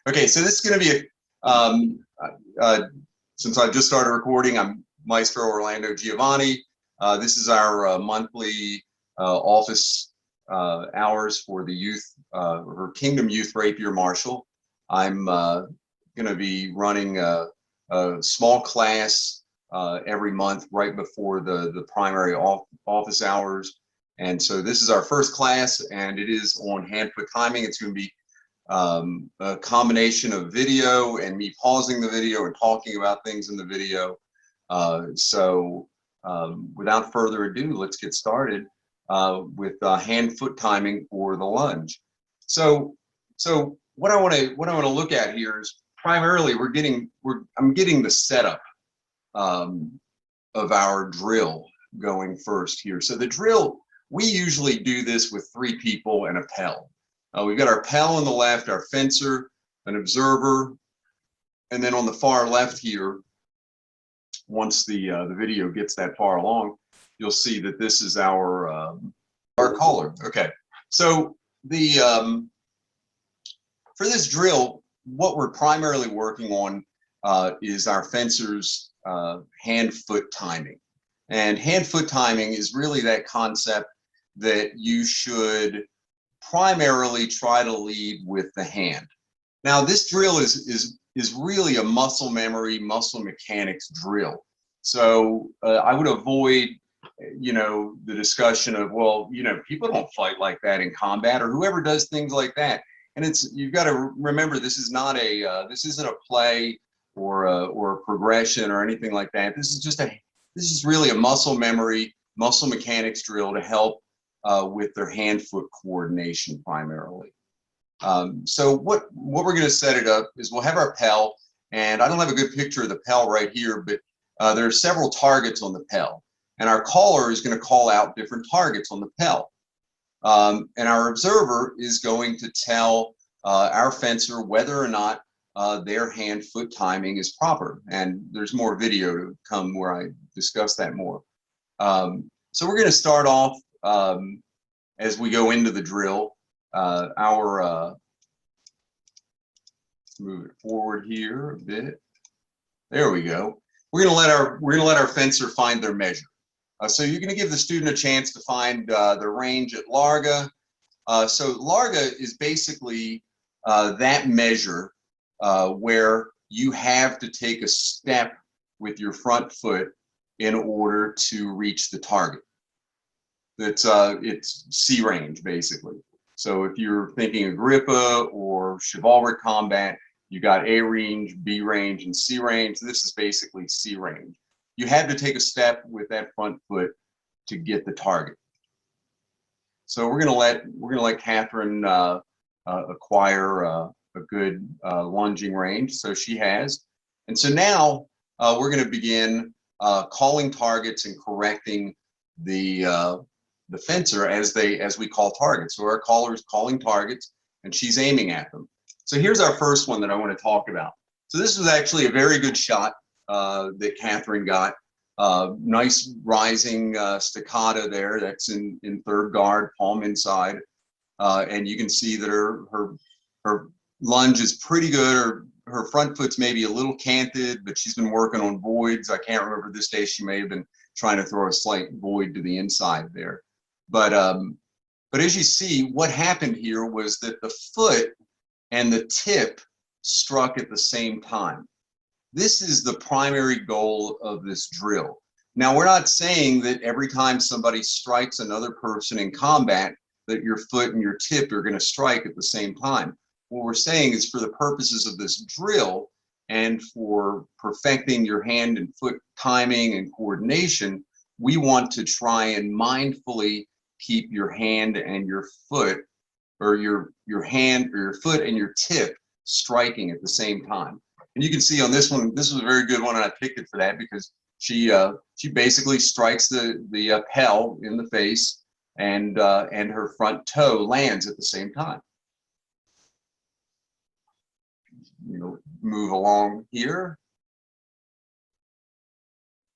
Okay, so this is going to be since I've just started recording, I'm Maestro Orlando Giovanni. This is our monthly office hours for the youth, or Kingdom Youth Rapier Marshal. I'm going to be running a small class every month right before the primary office hours. And so this is our first class, and it is on hand-foot timing. It's going to be a combination of video and me pausing the video and talking about things in the video. Without further ado, let's get started with hand-foot timing for the lunge. So what I want to look at here is primarily I'm getting the setup of our drill going first here. So the drill, we usually do this with 3 people and a Pell. We've got our Pell on the left, our fencer, an observer, and then on the far left here, once the video gets that far along, you'll see that this is our caller. Okay, so for this drill, what we're primarily working on is our fencer's hand-foot timing. And hand-foot timing is really that concept that you should primarily try to lead with the hand. Now, this drill is really a muscle memory, muscle mechanics drill. So I would avoid, the discussion of, well, people don't fight like that in combat, or whoever does things like that. And you've got to remember, this is not this isn't a play or a progression or anything like that. This is really a muscle memory, muscle mechanics drill to help with their hand-foot coordination primarily. So what we're going to set it up is we'll have our Pell, and I don't have a good picture of the Pell right here, but there are several targets on the Pell, and our caller is going to call out different targets on the Pell. And our observer is going to tell our fencer whether or not their hand-foot timing is proper. And there's more video to come where I discuss that more. So we're going to start off as we go into the drill. Let's move it forward here a bit. There we go. We're going to let our fencer find their measure. So you're going to give the student a chance to find the range at Larga. So Larga is basically that measure where you have to take a step with your front foot in order to reach the target. It's C range basically. So if you're thinking Agrippa or chivalric combat, you got A range, B range, and C range. This is basically C range. You have to take a step with that front foot to get the target. So we're gonna let Catherine acquire a good lunging range. So she has, and so now we're gonna begin calling targets and correcting the fencer as we call targets. So our caller is calling targets and she's aiming at them. So here's our first one that I want to talk about. So this was actually a very good shot that Catherine got. Nice rising staccato there. That's in third guard, palm inside. And you can see that her lunge is pretty good. Her front foot's maybe a little canted, but she's been working on voids. I can't remember this day, she may have been trying to throw a slight void to the inside there. But as you see, what happened here was that the foot and the tip struck at the same time. This is the primary goal of this drill. Now, we're not saying that every time somebody strikes another person in combat that your foot and your tip are going to strike at the same time. What we're saying is, for the purposes of this drill and for perfecting your hand and foot timing and coordination, we want to try and mindfully keep your hand and your foot, or your hand or your foot and your tip striking at the same time. And you can see on this one, this was a very good one, and I picked it for that because she basically strikes the Pell in the face, and her front toe lands at the same time. Move along here.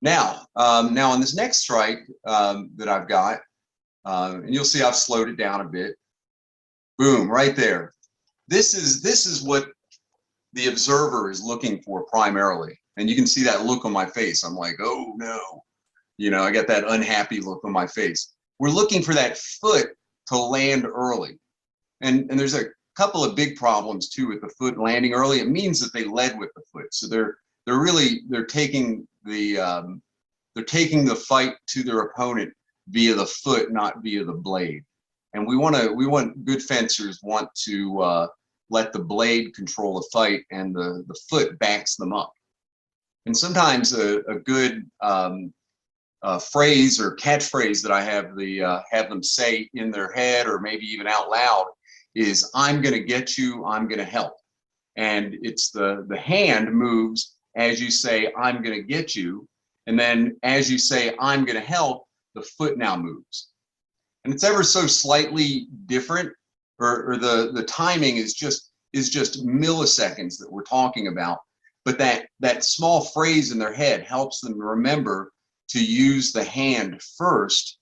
Now on this next strike that I've got, and you'll see I've slowed it down a bit. Boom, right there. This is what the observer is looking for primarily. And you can see that look on my face. I'm like, oh no, you know, I got that unhappy look on my face. We're looking for that foot to land early. And there's a couple of big problems too with the foot landing early. It means that they led with the foot. So they're taking the fight to their opponent via the foot, not via the blade. And we want good fencers want to let the blade control the fight, and the foot backs them up. And sometimes a good phrase or catchphrase that I have them say in their head or maybe even out loud is, "I'm going to get you, I'm going to help." And it's the hand moves as you say, "I'm going to get you," and then as you say, "I'm going to help," the foot now moves. And it's ever so slightly different, or the timing is just milliseconds that we're talking about. But that small phrase in their head helps them remember to use the hand first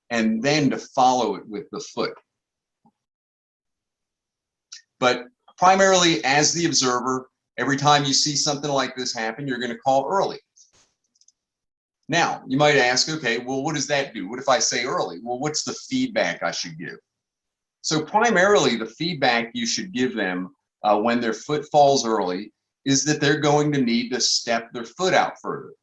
and then to follow it with the foot. But primarily as the observer, every time you see something like this happen, you're going to call early. Now, you might ask, okay, well, what does that do? What if I say early? Well, what's the feedback I should give? So primarily the feedback you should give them when their foot falls early is that they're going to need to step their foot out further.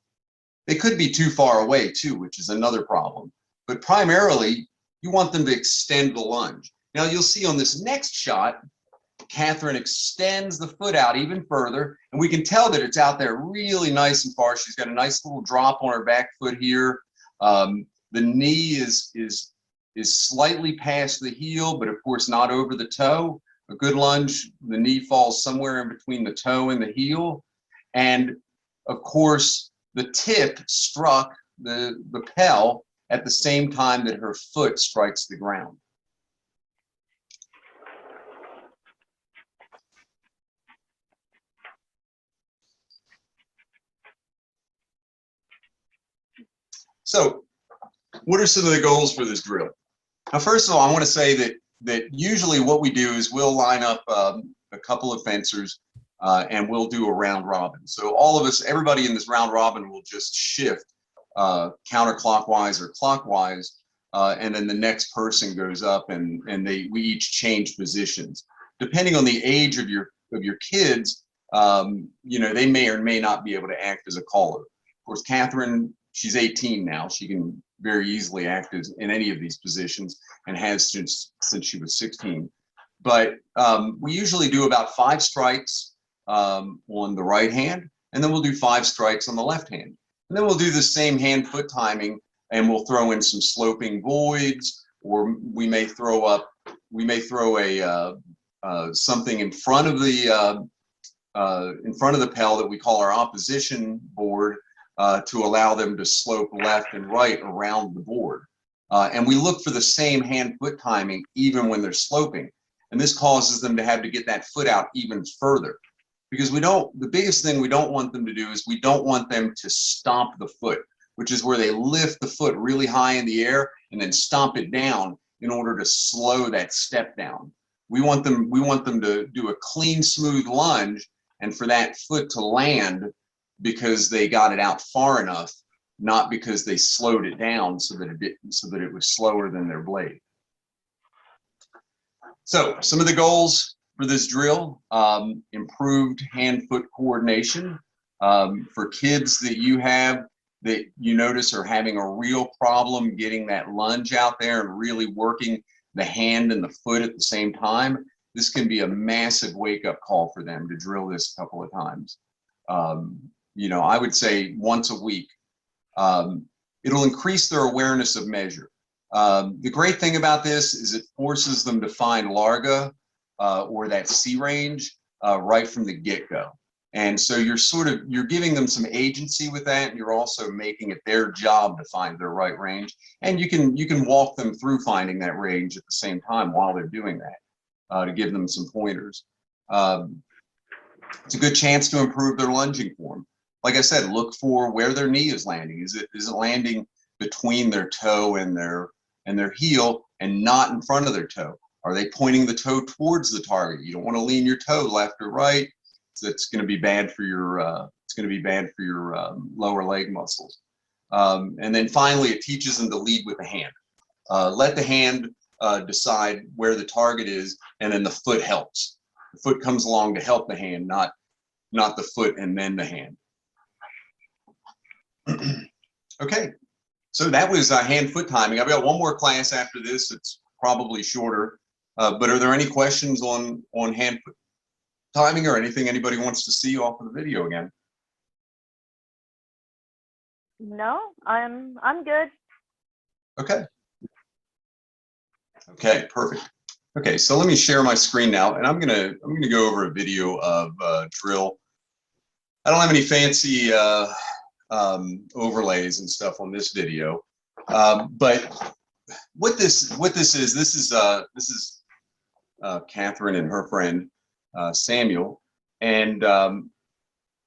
They could be too far away too, which is another problem. But primarily, you want them to extend the lunge. Now you'll see on this next shot, Catherine extends the foot out even further, and we can tell that it's out there really nice and far. She's got a nice little drop on her back foot here. The knee is slightly past the heel, but of course not over the toe. A good lunge, the knee falls somewhere in between the toe and the heel. And of course, the tip struck the lapel at the same time that her foot strikes the ground. So what are some of the goals for this drill? Now, first of all, I want to say that usually what we do is we'll line up a couple of fencers and we'll do a round robin. So all of us, everybody in this round robin will just shift counterclockwise or clockwise, and then the next person goes up and we each change positions. Depending on the age of your kids, you know, they may or may not be able to act as a caller. Of course, Catherine, she's 18 now. She can very easily act as in any of these positions and has since she was 16. But we usually do about 5 strikes on the right hand, and then we'll do 5 strikes on the left hand. And then we'll do the same hand-foot timing, and we'll throw in some sloping voids, or we may throw a something in front of the pell that we call our opposition board, to allow them to slope left and right around the board. And we look for the same hand-foot timing even when they're sloping. And this causes them to have to get that foot out even further. Because the biggest thing we don't want them to do is we don't want them to stomp the foot, which is where they lift the foot really high in the air and then stomp it down in order to slow that step down. We want them to do a clean, smooth lunge, and for that foot to land because they got it out far enough, not because they slowed it down so that it was slower than their blade. So some of the goals for this drill: improved hand-foot coordination. For kids that you notice are having a real problem getting that lunge out there and really working the hand and the foot at the same time, this can be a massive wake-up call for them to drill this a couple of times. You know, I would say once a week. It'll increase their awareness of measure. The great thing about this is it forces them to find Larga or that C range right from the get-go. And so you're giving them some agency with that, and you're also making it their job to find their right range. And you can walk them through finding that range at the same time while they're doing that, to give them some pointers. It's a good chance to improve their lunging form. Like I said, look for where their knee is landing. Is it landing between their toe and their heel and not in front of their toe? Are they pointing the toe towards the target? You don't want to lean your toe left or right. It's going to be bad for your lower leg muscles. And then finally, it teaches them to lead with the hand. Let the hand decide where the target is, and then the foot helps. The foot comes along to help the hand, not the foot and then the hand. Okay, so that was hand-foot timing. I've got one more class after this. It's probably shorter, but are there any questions on hand-foot timing or anything anybody wants to see off of the video again? No, I'm good. Okay. Okay, perfect. Okay, so let me share my screen now, and I'm gonna go over a video of drill. I don't have any fancy overlays and stuff on this video, but what this is Catherine and her friend Samuel, and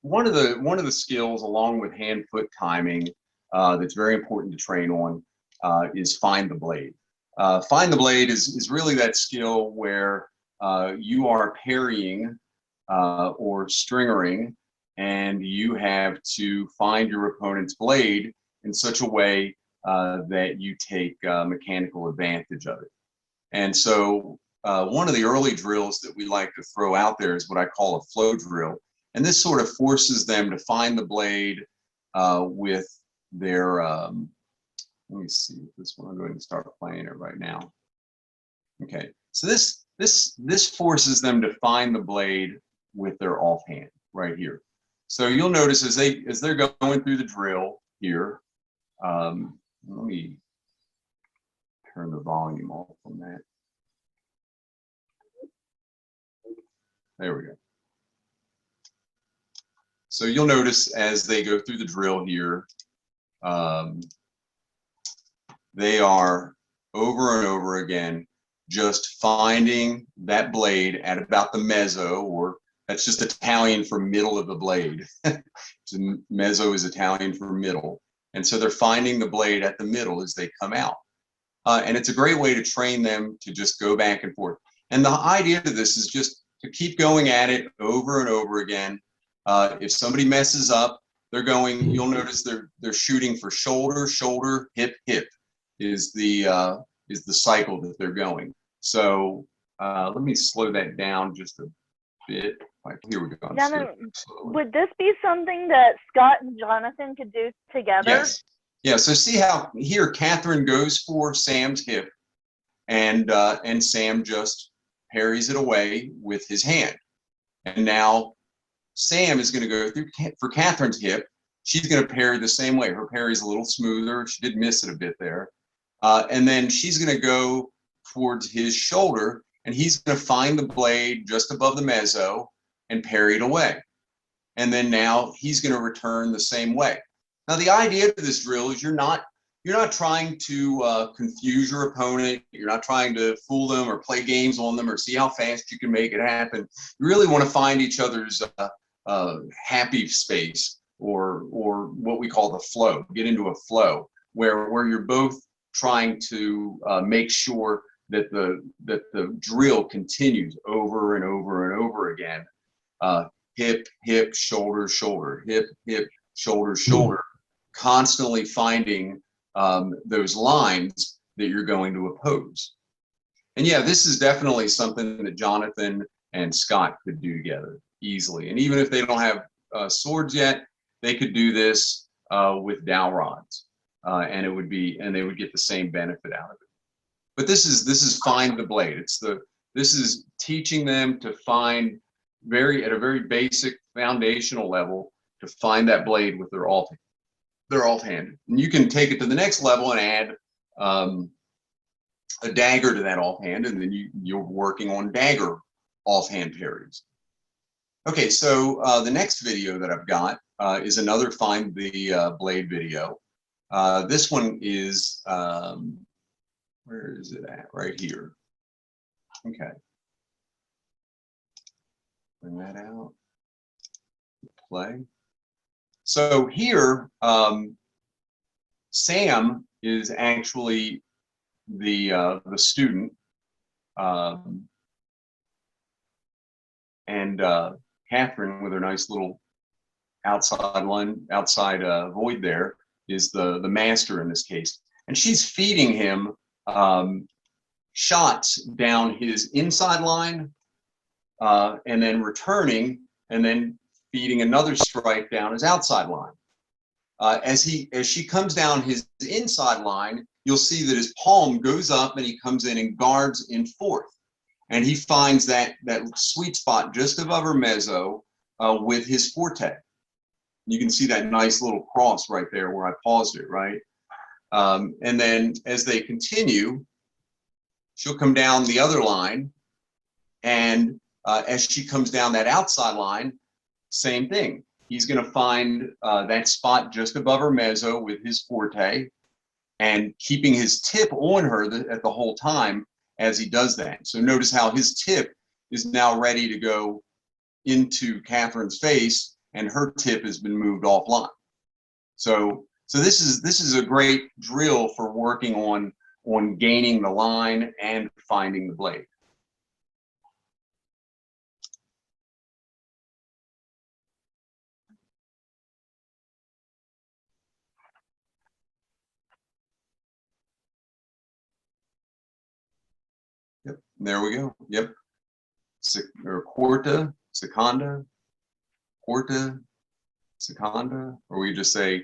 one of the skills along with hand-foot timing that's very important to train on is find the blade. Find the blade is really that skill where you are parrying or stringering, and you have to find your opponent's blade in such a way that you take mechanical advantage of it. And so one of the early drills that we like to throw out there is what I call a flow drill. And this sort of forces them to find the blade with their, let me see this one, I'm going to start playing it right now. Okay, so this forces them to find the blade with their offhand right here. So you'll notice as they're going through the drill here, let me turn the volume off on that. There we go. So you'll notice as they go through the drill here, they are over and over again just finding that blade at about the mezzo, or that's just Italian for middle of the blade. So mezzo is Italian for middle. And so they're finding the blade at the middle as they come out. And it's a great way to train them to just go back and forth. And the idea to this is just to keep going at it over and over again. If somebody messes up, they're going, you'll notice they're shooting for shoulder, shoulder, hip, hip is the cycle that they're going. So let me slow that down just a bit. Like, here we go. Would this be something that Scott and Jonathan could do together? Yes. Yeah. So see how here Catherine goes for Sam's hip, and Sam just parries it away with his hand. And now Sam is going to go through for Catherine's hip. She's going to parry the same way. Her parry's a little smoother. She did miss it a bit there. And then she's going to go towards his shoulder, and he's going to find the blade just above the mezzo and parry it away. And then now he's going to return the same way. Now the idea of this drill is you're not trying to confuse your opponent. You're not trying to fool them or play games on them or see how fast you can make it happen. You really want to find each other's happy space, or what we call the flow. Get into a flow where you're both trying to make sure that the drill continues over and over and over again. Hip, hip, shoulder, shoulder, hip, hip, shoulder, shoulder, constantly finding those lines that you're going to oppose. And yeah, this is definitely something that Jonathan and Scott could do together easily. And even if they don't have swords yet, they could do this with dowel rods, and they would get the same benefit out of it. But this is find the blade. This is teaching them to find at a very basic foundational level to find that blade with their offhand. And you can take it to the next level and add a dagger to that offhand, and then you're working on dagger offhand parries. Okay, so the next video that I've got is another find the blade video. This one is, where is it at? Right here. Okay. Bring that out. Play. So here, Sam is actually the student, and Catherine with her nice little outside line, outside void there, is the master in this case. And she's feeding him shots down his inside line, and then returning, and then feeding another strike down his outside line. As she comes down his inside line, you'll see that his palm goes up and he comes in and guards in fourth. And he finds that sweet spot just above her mezzo with his forte. You can see that nice little cross right there where I paused it, right? And then as they continue, she'll come down the other line, and as she comes down that outside line, same thing. He's going to find that spot just above her mezzo with his forte, and keeping his tip on her at the whole time as he does that. So notice how his tip is now ready to go into Catherine's face, and her tip has been moved offline. So this is a great drill for working on gaining the line and finding the blade. Yep, there we go. Yep, or quarta, seconda, quarta, seconda, or we just say,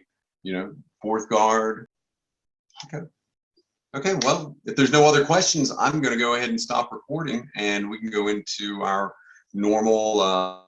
fourth guard. Okay. Okay, well, if there's no other questions, I'm going to go ahead and stop recording, and we can go into our normal